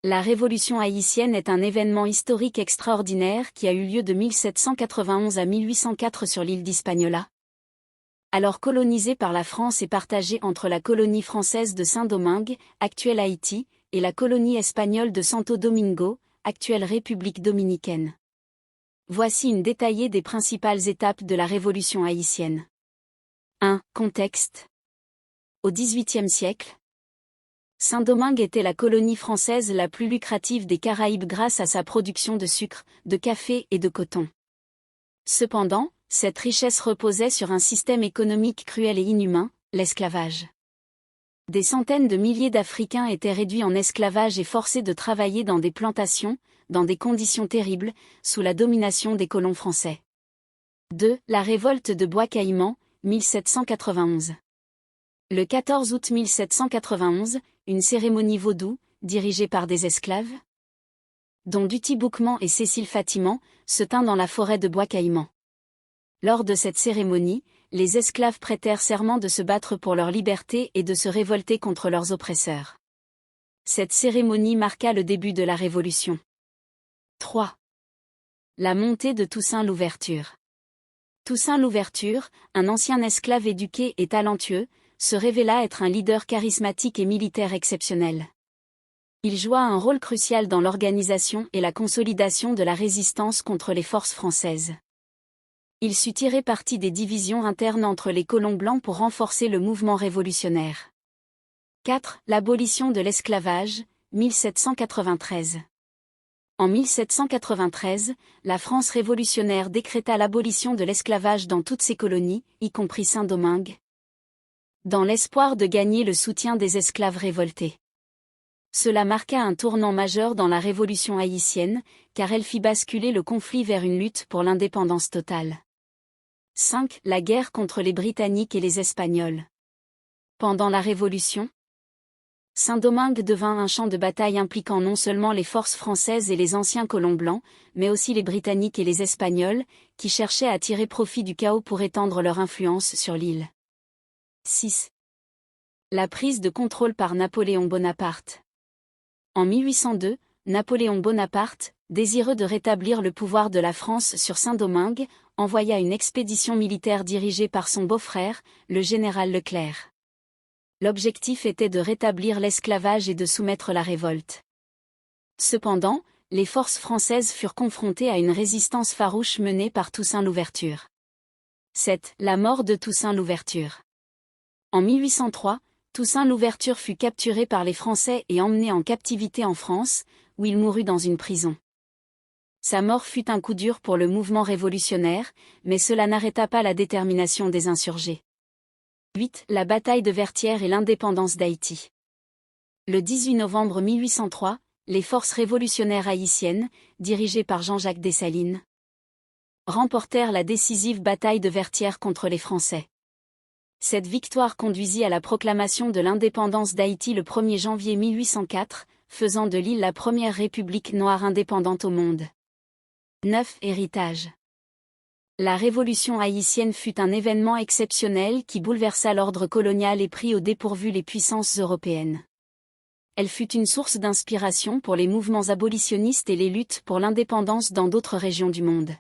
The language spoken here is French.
La Révolution haïtienne est un événement historique extraordinaire qui a eu lieu de 1791 à 1804 sur l'île d'Hispaniola. Alors colonisée par la France et partagée entre la colonie française de Saint-Domingue, actuelle Haïti, et la colonie espagnole de Santo Domingo, actuelle République dominicaine. Voici une détaillée des principales étapes de la Révolution haïtienne. 1. Contexte. Au XVIIIe siècle, Saint-Domingue était la colonie française la plus lucrative des Caraïbes grâce à sa production de sucre, de café et de coton. Cependant, cette richesse reposait sur un système économique cruel et inhumain, l'esclavage. Des centaines de milliers d'Africains étaient réduits en esclavage et forcés de travailler dans des plantations, dans des conditions terribles, sous la domination des colons français. 2. La révolte de Bois-Caïman, 1791. Le 14 août 1791, une cérémonie vaudou, dirigée par des esclaves, dont Duty Boukman et Cécile Fatiman, se tint dans la forêt de Bois-Caïman. Lors de cette cérémonie, les esclaves prêtèrent serment de se battre pour leur liberté et de se révolter contre leurs oppresseurs. Cette cérémonie marqua le début de la Révolution. 3. La montée de Toussaint Louverture. Toussaint Louverture, un ancien esclave éduqué et talentueux, se révéla être un leader charismatique et militaire exceptionnel. Il joua un rôle crucial dans l'organisation et la consolidation de la résistance contre les forces françaises. Il sut tirer parti des divisions internes entre les colons blancs pour renforcer le mouvement révolutionnaire. 4. L'abolition de l'esclavage, 1793. En 1793, la France révolutionnaire décréta l'abolition de l'esclavage dans toutes ses colonies, y compris Saint-Domingue, dans l'espoir de gagner le soutien des esclaves révoltés. Cela marqua un tournant majeur dans la Révolution haïtienne, car elle fit basculer le conflit vers une lutte pour l'indépendance totale. 5. La guerre contre les Britanniques et les Espagnols. Pendant la Révolution, Saint-Domingue devint un champ de bataille impliquant non seulement les forces françaises et les anciens colons blancs, mais aussi les Britanniques et les Espagnols, qui cherchaient à tirer profit du chaos pour étendre leur influence sur l'île. 6. La prise de contrôle par Napoléon Bonaparte. En 1802, Napoléon Bonaparte, désireux de rétablir le pouvoir de la France sur Saint-Domingue, envoya une expédition militaire dirigée par son beau-frère, le général Leclerc. L'objectif était de rétablir l'esclavage et de soumettre la révolte. Cependant, les forces françaises furent confrontées à une résistance farouche menée par Toussaint Louverture. 7. La mort de Toussaint Louverture. En 1803, Toussaint Louverture fut capturé par les Français et emmené en captivité en France, où il mourut dans une prison. Sa mort fut un coup dur pour le mouvement révolutionnaire, mais cela n'arrêta pas la détermination des insurgés. 8. La bataille de Vertières et l'indépendance d'Haïti. Le 18 novembre 1803, les forces révolutionnaires haïtiennes, dirigées par Jean-Jacques Dessalines, remportèrent la décisive bataille de Vertières contre les Français. Cette victoire conduisit à la proclamation de l'indépendance d'Haïti le 1er janvier 1804, faisant de l'île la première république noire indépendante au monde. 9. Héritage. La Révolution haïtienne fut un événement exceptionnel qui bouleversa l'ordre colonial et prit au dépourvu les puissances européennes. Elle fut une source d'inspiration pour les mouvements abolitionnistes et les luttes pour l'indépendance dans d'autres régions du monde.